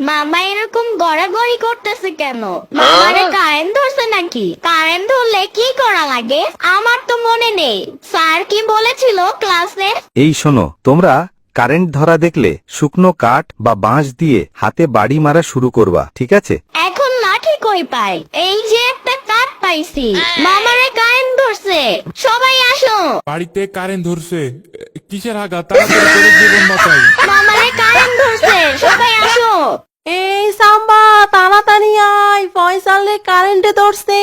মামা এরকম গড়াগড়ি করতেছে কেন? মামারে কারেন্ট ধরছে নাকি? কারেন্ট ধরলে কি করা লাগে আমার তো মনে নেই। স্যার কি বলেছিল ক্লাসে? এই শোনো, তোমরা কারেন্ট ধরা দেখলে শুকনো কাঠ বা বাঁশ দিয়ে হাতে বাড়ি মারা শুরু করবা, ঠিক আছে? এখন লাঠি কই পাই? এই যে একটা কাঠ পাইছি। মামারে কারেন্ট ধরছে, সবাই আসো। বাড়িতে কারেন্ট ধরছে, কিসের আঘাত? তাড়াতাড়ি করে জীবন বাঁচাই। মামারে কারেন্ট ধরছে, সবাই আসো। এই সাম্বা, তাড়াতাড়ি আয়, ফয়সালে কারেন্টে ধরছে।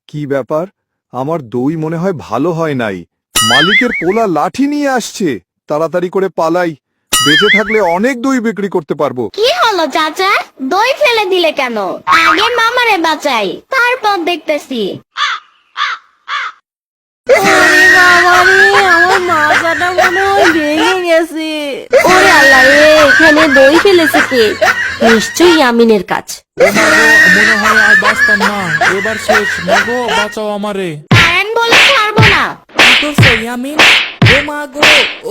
কি ব্যাপার? আমার দই মনে হয় ভালো হয় নাই। মালিকের পোলা লাঠি নিয়ে আসছে, তাড়াতাড়ি করে পালাই। বেঁচে থাকলে অনেক দই বিক্রি করতে পারবো। কি হলো চাচা? দই ফেলে দিলে কেন? আগে মামারে বাঁচাই, তারপর দেখতেছি। ওরে বাবা রে, আমার মাথাটা মনে হয় ভেঙে গেছে। ওরে আল্লাহ রে, এখানে দই ফেলেছে কে? নিশ্চয়ই আমিনের কাজ। ও মা গো, মনে হয় আর বাঁচতাম না, এবার শেষ। মাগো বাঁচাও আমারে। কারেন্ট বলে ছাড়বো না। কি করছো ইয়ামিন? ও মা গো, ও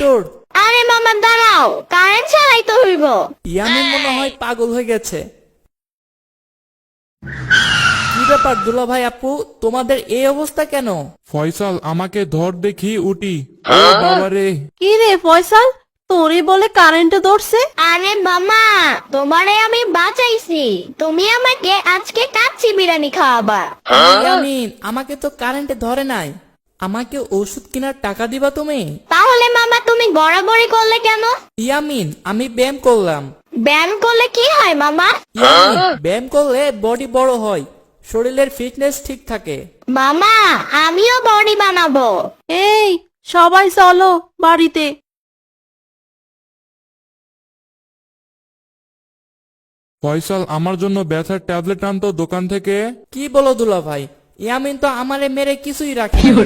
দৌড়। আরে মামা দাঁড়াও, কারেন্ট ছাড়াই তো হইব। ইয়ামিন মনে হয় পাগল হয়ে গেছে। কি ব্যাপার দুলা ভাই আপু, তোমাদের এই অবস্থা কেন? ফয়সাল, আমাকে ধর দেখি উঠি। ও বাবারে। কি রে ফয়সাল, তোরে বলে কারেন্টে ধরছে? আরে মামা, তোমারে আমি বাঁচাইছি। তুমি আমাকে আজকে কাচ্চি বিরিয়ানি খাওয়াবা। ইয়ামিন, আমাকে তো কারেন্টে ধরে নাই। আমাকে ওষুধ কেনার টাকা দিবা তুমি? তাহলে মামা তুমি গড়াগড়ি করলে কেন? ইয়ামিন, আমি ব্যায়াম করলাম। ব্যায়াম করলে কি হয় মামা? ইয়ামিন, ব্যায়াম করলে বডি বড় হয়, শরীরের ফিটনেস ঠিক থাকে। মামা, আমিও বডি বানাবো। এই সবাই চলো বাড়িতে। ফয়সাল, আমার জন্য ব্যথার ট্যাবলেট আনতো দোকান থেকে। কি বলো দুলা ভাই, ইয়ামিন তো আমারে মেরে কিছুই রাখে না।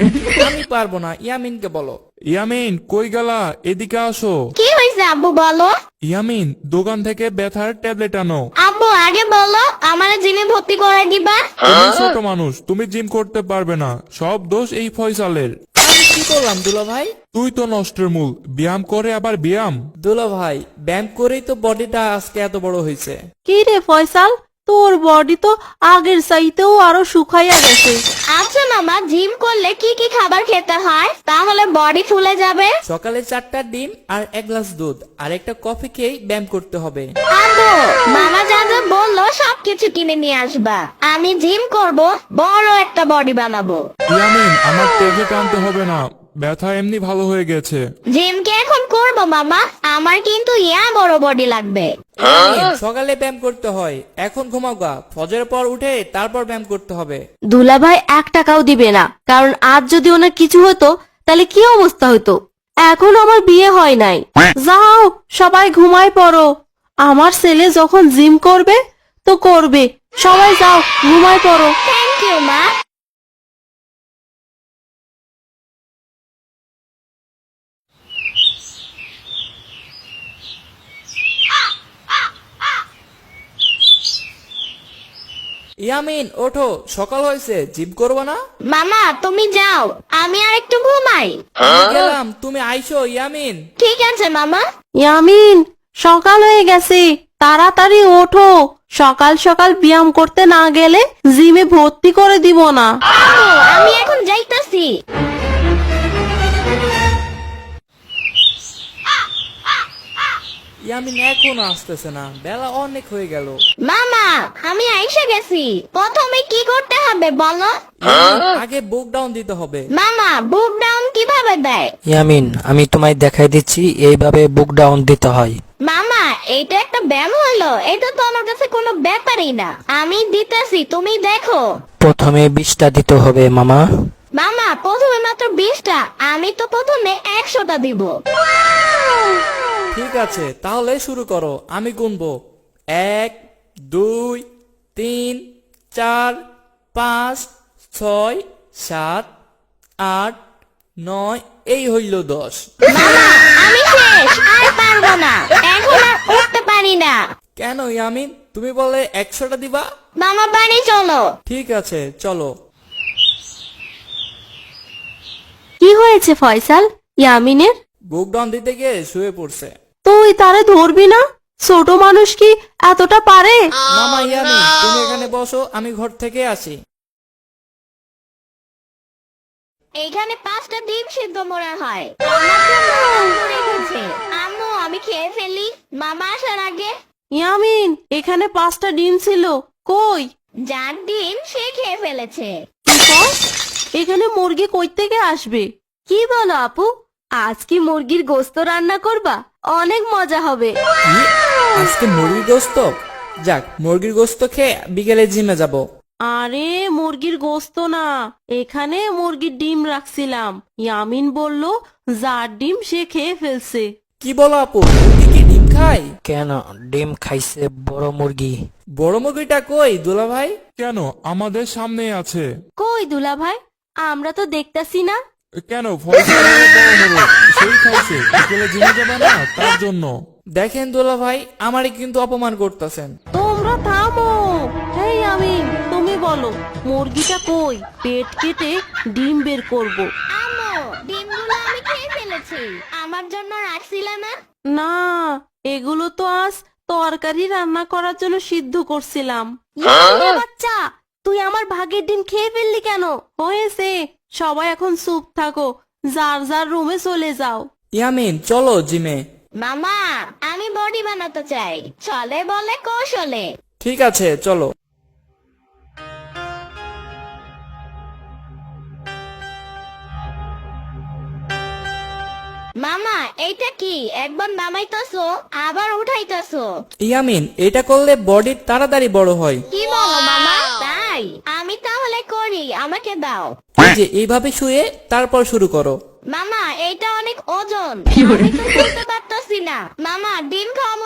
আমি পারবো না, ইয়ামিনকে বলো। ইয়ামিন, কই গেলা? এদিকে আসো। কি হয়েছে আব্বু বলো? ইয়ামিন, দোকান থেকে ব্যথার ট্যাবলেট আনো। আব্বু আগে বলো, আমারে জিমে ভর্তি করাই দিবা। তুমি ছোট মানুষ, তুমি জিম করতে পারবে না। সব দোষ এই ফয়সালের। আমি কি করলাম দুলা ভাই? তুই তো নষ্টের মূল। ব্যায়াম করে আবার ব্যায়াম। দুলা ভাই, ব্যায়াম করেই তো বডিটা আজকে এত বড় হয়েছে। কি রে ফয়সাল, তোর বডি তো আগের চাইতেও আরো শুকাইয়া গেছে। আচ্ছা মামা, জিম করলে কি কি খাবার খেতে হয় তাহলে বডি ফুলে যাবে? সকালে 4টা ডিম আর 1 গ্লাস দুধ আর একটা কফি খেয়ে ব্যায়াম করতে হবে। আব্বু, মামা যা যা বললো সবকিছু কিনে নিয়ে আসবা। আমি জিম করব, বড় একটা বডি বানাবো। ইয়ামিন, আমার ট্যাবলেট আনতে হবে না, ব্যথা এমনি ভালো হয়ে গেছে। জিম কি এখন করব মামা? আমার কিন্তু বড় বডি লাগবে। ইয়ামিন, সকালে ব্যায়াম করতে হয়, এখন ঘুমাও গা। ফজরের পর উঠে তারপর ব্যায়াম করতে হবে। দুলাভাই 1 টাকাও দিবে না, কারণ আজ যদি ওনার কিছু হতো তাহলে কি অবস্থা হতো। এখন আমার বিয়ে হয় নাই। যাও সবাই ঘুমায় পড়ো। আমার ছেলে যখন জিম করবে তো করবে। সবাই যাও ঘুমায় পড়ো। থ্যাংক ইউ মা। ইয়ামিন ওঠো, সকাল হয়েছে, জিম করবো না? মামা তুমি যাও, আমি আর একটু ঘুমাই। আমি গেলাম, তুমি আইসো ইয়ামিন। ঠিক আছে মামা। ইয়ামিন, সকাল হয়ে গেছে, তাড়াতাড়ি ওঠো। সকাল সকাল ব্যায়াম করতে না গেলে জিমে ভর্তি করে দিব না। আম্মু, আমি এখন যাইতাছি। ইয়ামিন এখনো আসতেছে না, বেলা অনেক হয়ে গেল। মামা, আমি আইসা গেছি। প্রথমে কি করতে হবে বলো? ইয়ামিন, আগে বুক ডাউন দিতে হবে। মামা, বুক ডাউন কিভাবে দেয়? ইয়ামিন, আমি তোমায় দেখাই দিচ্ছি, এইভাবে বুক ডাউন দিতে হয়। মামা, এইটা একটা ব্যায়াম হলো? এটা তো আমার কাছে কোনো ব্যাপারই না। আমি দিতেছি, তুমি দেখো। প্রথমে 20টা দিতে হবে মামা। মামা, প্রথমে মাত্র 20টা? আমি তো প্রথমে 100টা দিব। ঠিক আছে, তাহলে শুরু করো, আমি গুনবো। 1 2 3 4 5 6 7 8 9, এই হইল 10। মামা, আমি শেষ, আর পারবো না। এখন আর উঠতে পারি না। কেন ইয়ামিন, তুমি বলে 100টা দিবা? মামা বাড়ি চলো। ঠিক আছে চলো। কি হয়েছে ফয়সাল? ইয়ামিনের বুক ডাউন দিতে গিয়ে শুয়ে পড়ছে। তুই তারে ধরবি না? ছোট মানুষ কি এতটা পারে? মামা ইয়ামিন, তুমি এখানে বসো, আমি ঘর থেকে আসি। এইখানে 5টা ডিম সিদ্ধ মনে হয়। আমার জন্য আম্মু রেখেছে। আম্মু, আমি খেয়ে ফেলি মামা আসার আগে। ইয়ামিন, এখানে 5টা ডিম ছিল, কই? যার ডিম সে খেয়ে ফেলেছে। কি কস? এখানে মুরগি কই থেকে আসবে? কি বলো আপু, আজ কি মুরগির গোস্ত রান্না করবা? অনেক মজা হবে। কি? আজকে মুরগির গোস্ত? যাক, মুরগির গোস্ত খেয়ে বিকেলে জিমে যাব। আরে মুরগির গোস্ত না, এখানে মুরগির ডিম রাখছিলাম। ইয়ামিন বলল যার ডিম সে খেয়ে ফেলছে। কি বলো আপু, মুরগি কি ডিম খায়? কেন, ডিম খাইছে বড় মুরগি। বড় মুরগিটা কই দুলা ভাই? কেন, আমাদের সামনে আছে। কই দুলা ভাই, আমরা তো দেখতাছি না। কেন, ফয়সাল বড় হলো, সেই খাইছে, বিকেলে জিমে যাবে না তার জন্য। দেখেন দুলা ভাই, আমারই কিন্তু অপমান করতেছেন। তোমরা থামো। হেই ইয়ামিন, তুমি বলো মুরগিটা কই? পেট কেটে ডিম বের করব। আম্মু, ডিমগুলো আমি খেয়ে ফেলেছি। আমার জন্য রাখছিলে না? না, এগুলো তো আজ তরকারি রান্না করার জন্য সিদ্ধ করছিলাম। বাচ্চা, তুই আমার ভাগের ডিম খেয়ে ফেললি কেন? হয়েছে, সবাই এখন চুপ থাকো, যার যার রুমে চলে যাও। ইয়ামিন, চলো জিমে। মামা, আমি বডি বানাতে চাই। চলে বলে কৌশলে। ঠিক আছে, চলো। মামা, এইটা কি? একবার নামাইতেছো আবার উঠাইতেছো। ইয়ামিন, এটা করলে বডি তাড়াতাড়ি বড় হয়। কি বলো মামা? তাই? আমি তাহলে করি, আমাকে দাও। এই যে এইভাবে শুয়ে তারপর শুরু করো। মামা, এইটা অনেক ওজন। আমি তো তুলতে পারতাছি না। মামা, ডিম খাওয়া